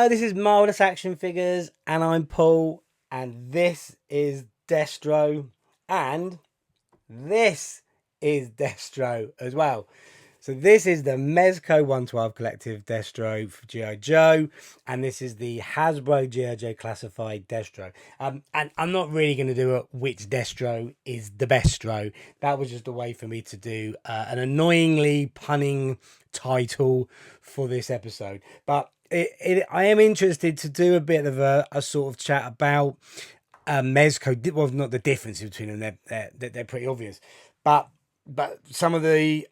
Hello, this is Marvelous Action Figures, and I'm Paul, and this is Destro, and this is Destro as well. So this is the Mezco 112 Collective Destro for GI Joe, and this is the Hasbro GI Joe Classified Destro. And I'm not really going to do a which Destro is the bestro. That was just a way for me to do an annoyingly punning title for this episode. But I am interested to do a bit of a sort of chat about Mezco. Well, not the difference between them; they're pretty obvious, but some of the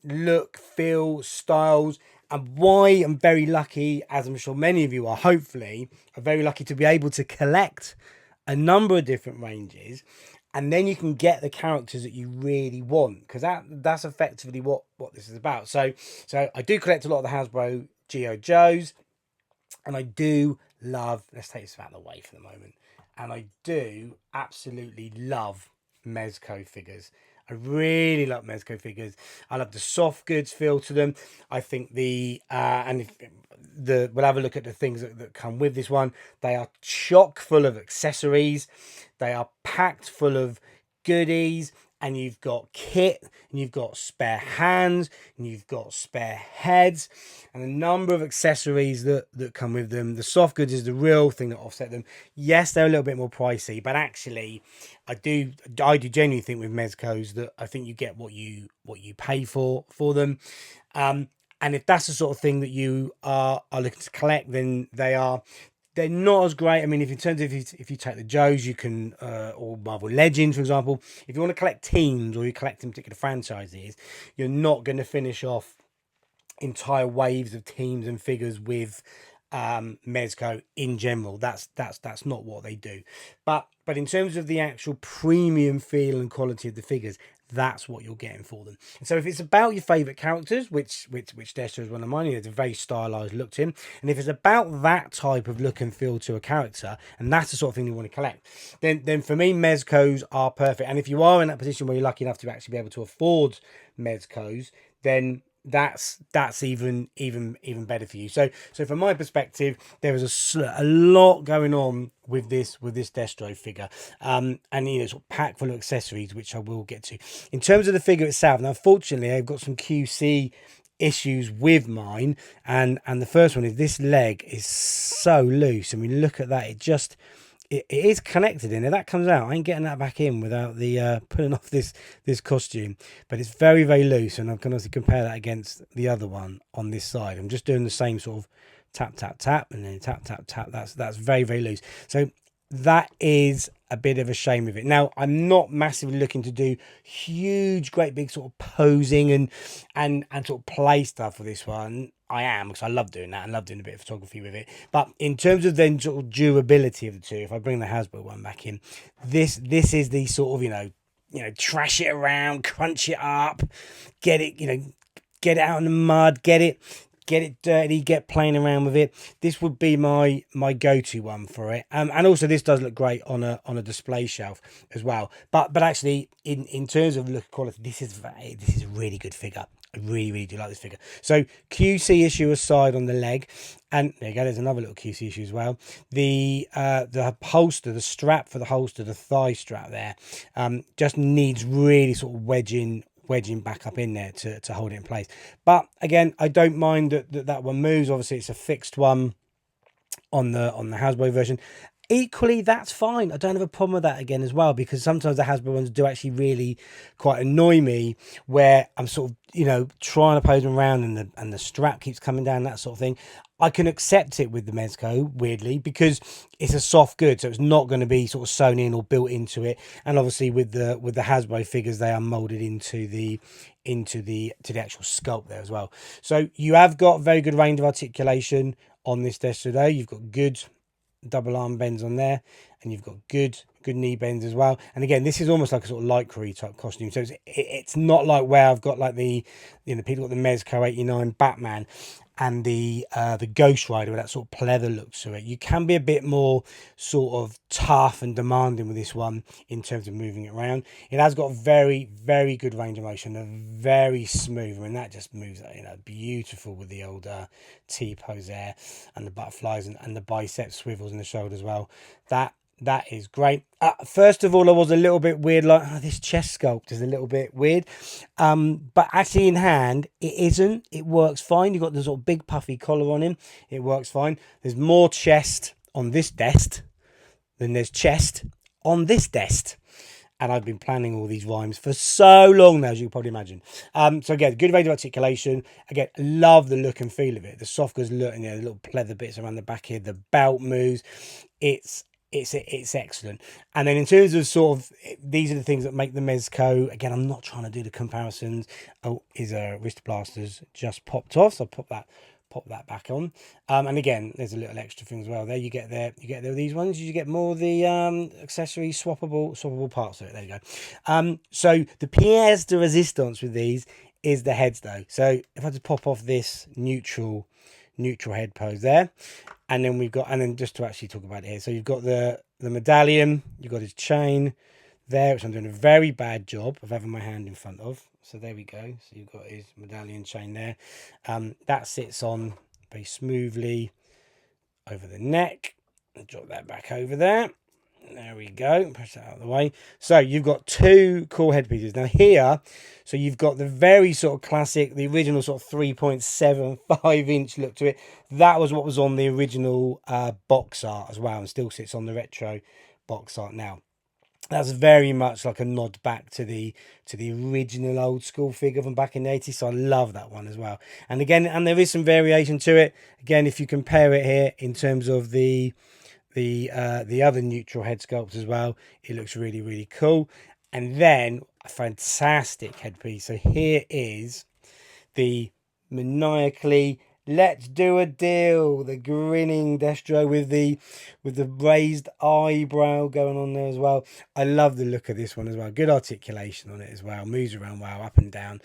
look, feel, styles, and why I'm very lucky, as I'm sure many of you are, hopefully, are very lucky to be able to collect a number of different ranges, and then you can get the characters that you really want, because that's effectively what this is about. So I do collect a lot of the Hasbro GI Joes, and I do love, let's take this out of the way for the moment, and I do absolutely love Mezco figures. I really like Mezco figures. I love the soft goods feel to them. I think we'll have a look at the things that come with this one. They are chock full of accessories. They are packed full of goodies, and you've got kit, and you've got spare hands, and you've got spare heads, and a number of accessories that come with them. The soft goods is the real thing that offset them. Yes, they're a little bit more pricey, but actually I do genuinely think with Mezcos that I think you get what you pay for them. And if that's the sort of thing that you are looking to collect, then they're not as great. I mean, if you take the Joes, you can, or Marvel Legends, for example, if you want to collect teams or you're collecting particular franchises, you're not going to finish off entire waves of teams and figures with Mezco in general. That's not what they do. But in terms of the actual premium feel and quality of the figures, that's what you're getting for them. And so if it's about your favorite characters, which Destro is one of mine, it's a very stylized look to him, and if it's about that type of look and feel to a character, and that's the sort of thing you want to collect, then for me Mezcos are perfect. And if you are in that position where you're lucky enough to actually be able to afford Mezcos, then that's even better for you. So from my perspective, there is a lot going on with this Destro figure, and sort of packed full of accessories, which I will get to. In terms of the figure itself, now unfortunately I've got some QC issues with mine, and the first one is this leg is so loose. I mean, look at that. It is connected in there. That comes out. I ain't getting that back in without the pulling off this costume. But it's very, very loose, and I can also compare that against the other one on this side. I'm just doing the same sort of tap, tap, tap, and then tap, tap, tap. That's very, very loose. So that is a bit of a shame of it. Now, I'm not massively looking to do huge, great big sort of posing and sort of play stuff for this one. I am, because I love doing that and love doing a bit of photography with it. But in terms of then sort of durability of the two, if I bring the Hasbro one back in, this is the sort of, trash it around, crunch it up, get it out in the mud, get it dirty, get playing around with it. This would be my go-to one for it. And also this does look great on a display shelf as well. But actually in terms of look quality, this is a really good figure. I really, really do like this figure. So QC issue aside on the leg, and there you go, there's another little QC issue as well. The holster, the strap for the holster, the thigh strap there, just needs really sort of wedging back up in there to hold it in place. But again, I don't mind that one moves. Obviously it's a fixed one on the Hasbro version. Equally, that's fine. I don't have a problem with that again as well, because sometimes the Hasbro ones do actually really quite annoy me, where I'm sort of trying to pose them around and the strap keeps coming down, that sort of thing. I can accept it with the Mezco, weirdly, because it's a soft good, so it's not going to be sort of sewn in or built into it. And obviously with the Hasbro figures, they are molded into the actual sculpt there as well. So you have got very good range of articulation on this Destro though. You've got good double arm bends on there, and you've got good knee bends as well. And again, this is almost like a sort of lycra type costume, so it's not like where I've got like the people got the Mezco 89 Batman, and the Ghost Rider with that sort of pleather look to it. You can be a bit more sort of tough and demanding with this one in terms of moving it around. It has got very, very good range of motion, and very smooth. I mean, that just moves, you know, beautiful with the old T-pose there, and the butterflies, and the bicep swivels in the shoulder as well. That is great. First of all, I was a little bit weird, like, oh, this chest sculpt is a little bit weird. But actually in hand, it isn't. It works fine. You've got the sort of big puffy collar on him. It works fine. There's more chest on this desk than there's chest on this desk. And I've been planning all these rhymes for so long now, as you can probably imagine. So again, good range of articulation. Again, love the look and feel of it. The soft goods look, and the little pleather bits around the back here. The belt moves. It's excellent. And then in terms of sort of, these are the things that make the Mezco. Again, I'm not trying to do the comparisons. Oh, his wrist blasters just popped off, so I'll pop that back on. And again, there's a little extra thing as well there. You get there these ones. You get more of the accessory swappable parts of it. There you go. So the pièce de résistance with these is the heads though. So if I just pop off this neutral head pose there, and then we've got, and then just to actually talk about it here, so you've got the medallion, you've got his chain there, which I'm doing a very bad job of having my hand in front of. So there we go. So you've got his medallion chain there. That sits on very smoothly over the neck. I'll drop that back over there. There we go. Push that out of the way. So you've got two cool headpieces. Now here, so you've got the very sort of classic, the original sort of 3.75 inch look to it. That was what was on the original box art as well, and still sits on the retro box art now. That's very much like a nod back to the original old school figure from back in the 80s. So I love that one as well. And again, and there is some variation to it. Again, if you compare it here in terms of the other neutral head sculpt as well, it looks really, really cool. And then a fantastic headpiece. So here is the maniacally let's do a deal, the grinning Destro with the raised eyebrow going on there as well. I love the look of this one as well. Good articulation on it as well. Moves around well, up and down.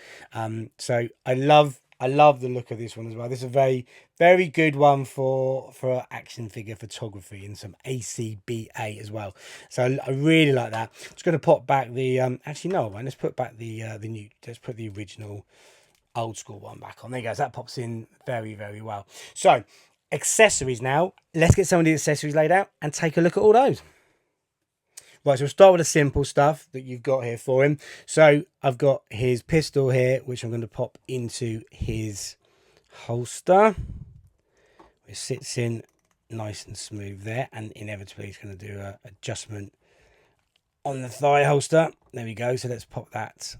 So I love the look of this one as well. This is a very, very good one for action figure photography and some ACBA as well. So I really like that. Just going to pop back the actually no, let's put back let's put the original old school one back on. There you go. So that pops in very, very well. So accessories now. Let's get some of the accessories laid out and take a look at all those. Right, so we'll start with the simple stuff that you've got here for him. So I've got his pistol here, which I'm going to pop into his holster, which sits in nice and smooth there, and inevitably he's going to do an adjustment on the thigh holster. There we go. So let's pop that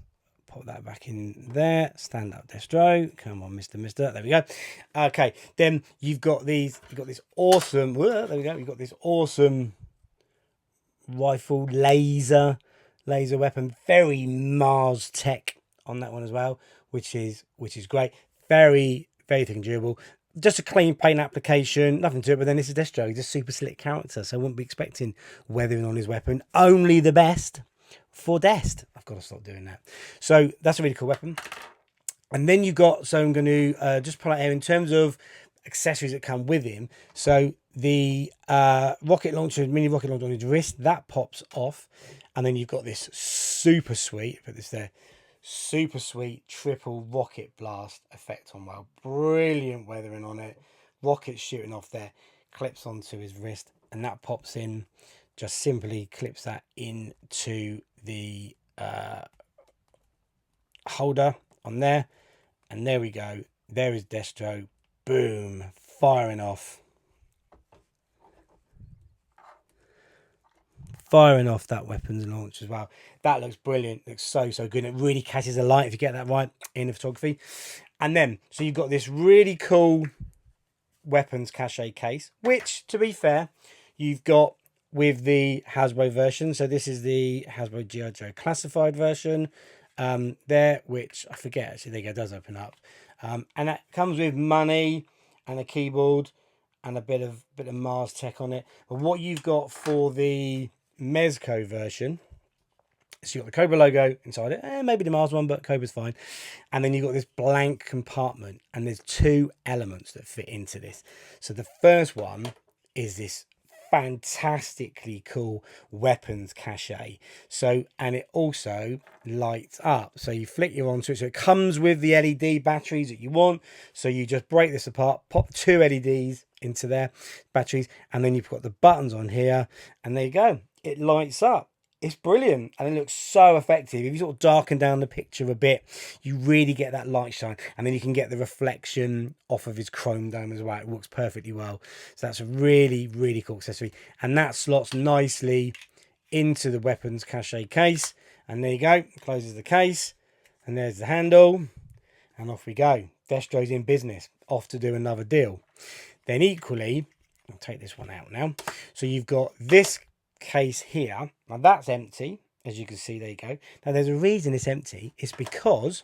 back in there. Stand up, Destro. Come on, Mister. There we go. Okay, then you've got this awesome. There we go. You've got this awesome rifle laser weapon. Very Mars tech on that one as well, which is great. Very, very thick and durable. Just a clean paint application, nothing to it. But then this is Destro. He's a super slick character, so I wouldn't be expecting weathering on his weapon. Only the best for Dest. I've got to stop doing that. So that's a really cool weapon. And then you got, so I'm going to just pull out here in terms of accessories that come with him. So the rocket launcher, mini rocket launcher on his wrist, that pops off. And then you've got this super sweet, put this there, super sweet triple rocket blast effect on. Well, brilliant weathering on it. Rocket shooting off there, clips onto his wrist, and that pops in. Just simply clips that into the holder on there, and there we go. There is Destro. Boom, firing off that weapons launch as well. That looks brilliant. Looks so good. It really catches the light if you get that right in the photography. And then so you've got this really cool weapons cache case, which to be fair, you've got with the Hasbro version. So this is the Hasbro GI Joe Classified version there, which I forget actually. There you go, it does open up, and that comes with money and a keyboard and a bit of Mars tech on it. But what you've got for the Mezco version So you've got the Cobra logo inside it, maybe the Mars one, but Cobra's fine. And then you've got this blank compartment, and there's two elements that fit into this. So the first one is this fantastically cool weapons cache. So, and it also lights up. So you flick your on switch. So it comes with the LED batteries that you want. So you just break this apart, pop two LEDs into there, batteries, and then you've got the buttons on here, and there you go. It lights up. It's brilliant, and it looks so effective. If you sort of darken down the picture a bit, you really get that light shine, and then you can get the reflection off of his chrome dome as well. It works perfectly well. So that's a really, really cool accessory, and that slots nicely into the weapons cache case. And there you go, closes the case, and there's the handle, and off we go. Destro's in business, off to do another deal. Then equally, I'll take this one out now. So you've got this case here. Now that's empty, as you can see. There you go. Now there's a reason it's empty. It's because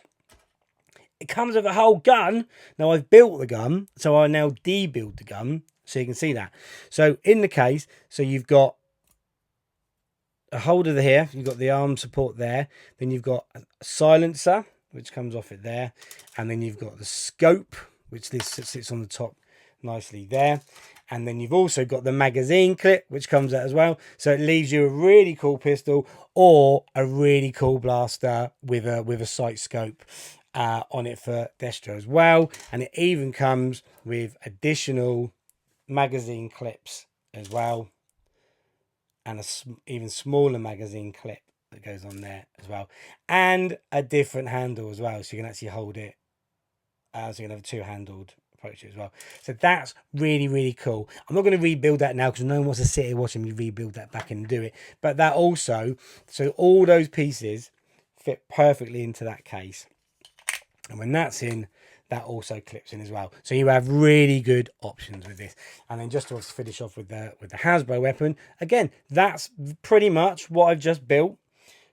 it comes with a whole gun. Now I've built the gun, so I now debuild the gun, so you can see that. So in the case, so you've got a holder here, you've got the arm support there, then you've got a silencer which comes off it there, and then you've got the scope which this sits on the top nicely there. And then you've also got the magazine clip, which comes out as well. So it leaves you a really cool pistol or a really cool blaster with a sight scope on it for Destro as well. And it even comes with additional magazine clips as well, and a even smaller magazine clip that goes on there as well, and a different handle as well, so you can actually hold it. So you can have a two-handled approach it as well. So that's really, really cool. I'm not going to rebuild that now because no one wants to sit here watching me rebuild that back and do it. But that also, so all those pieces fit perfectly into that case. And when that's in, that also clips in as well. So you have really good options with this. And then just to finish off with the Hasbro weapon, again, that's pretty much what I've just built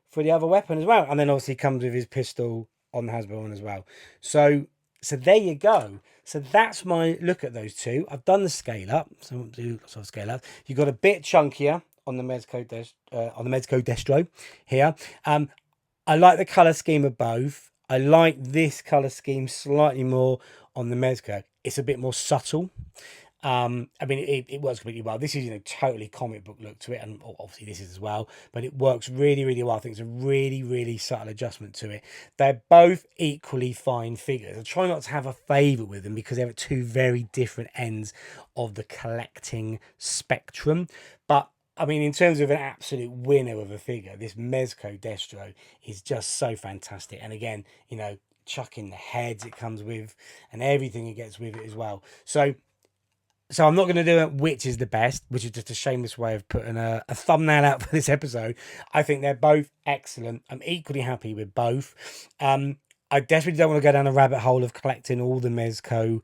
for the other weapon as well. And then obviously comes with his pistol on the Hasbro one as well. So there you go. So that's my look at those two. I've done the scale up. So I'll do lots of scale up. You've got a bit chunkier on the Mezco Destro here. I like the colour scheme of both. I like this colour scheme slightly more on the Mezco. It's a bit more subtle. I mean, it works completely well. This is, totally comic book look to it, and obviously this is as well, but it works really, really well. I think it's a really, really subtle adjustment to it. They're both equally fine figures. I try not to have a favourite with them because they're at two very different ends of the collecting spectrum. But I mean, in terms of an absolute winner of a figure, this Mezco Destro is just so fantastic. And again, chuck in the heads it comes with and everything it gets with it as well. So I'm not going to do it which is the best, which is just a shameless way of putting a thumbnail out for this episode. I think they're both excellent. I'm equally happy with both. I desperately don't want to go down a rabbit hole of collecting all the Mezco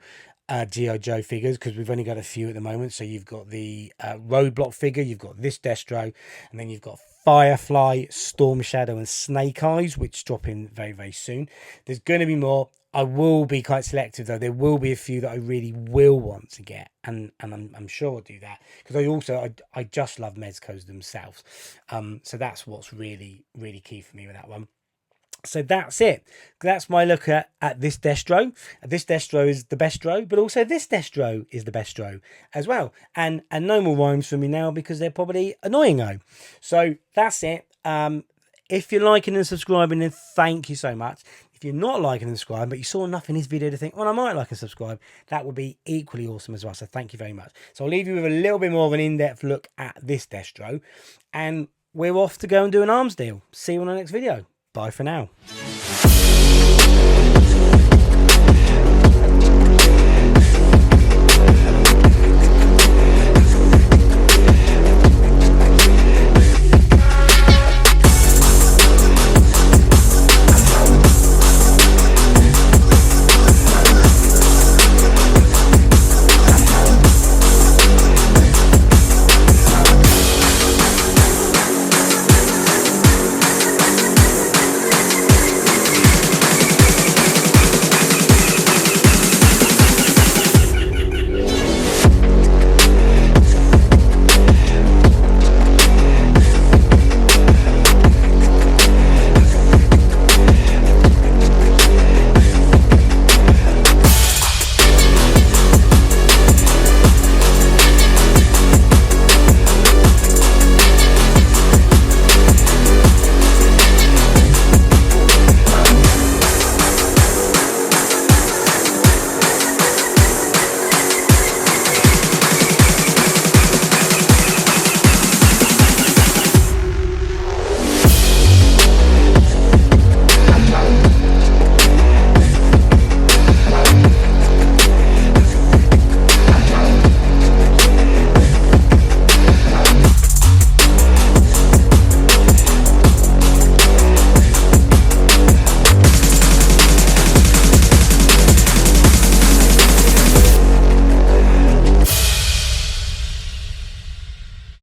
GI Joe figures because we've only got a few at the moment. So you've got the Roadblock figure, you've got this Destro, and then you've got Firefly, Storm Shadow, and Snake Eyes, which drop in very, very soon. There's going to be more. I will be quite selective though. There will be a few that I really will want to get, and I'm sure I'll do that because I just love Mezcos themselves. So that's what's really, really key for me with that one. So that's it. That's my look at this Destro. This Destro is the bestro, but also this Destro is the bestro as well. And no more rhymes for me now because they're probably annoying though. So that's it. If you're liking and subscribing, then thank you so much. If you're not liking and subscribing, but you saw enough in this video to think, well, I might like and subscribe, that would be equally awesome as well. So thank you very much. So I'll leave you with a little bit more of an in-depth look at this Destro. And we're off to go and do an arms deal. See you on the next video. Bye for now.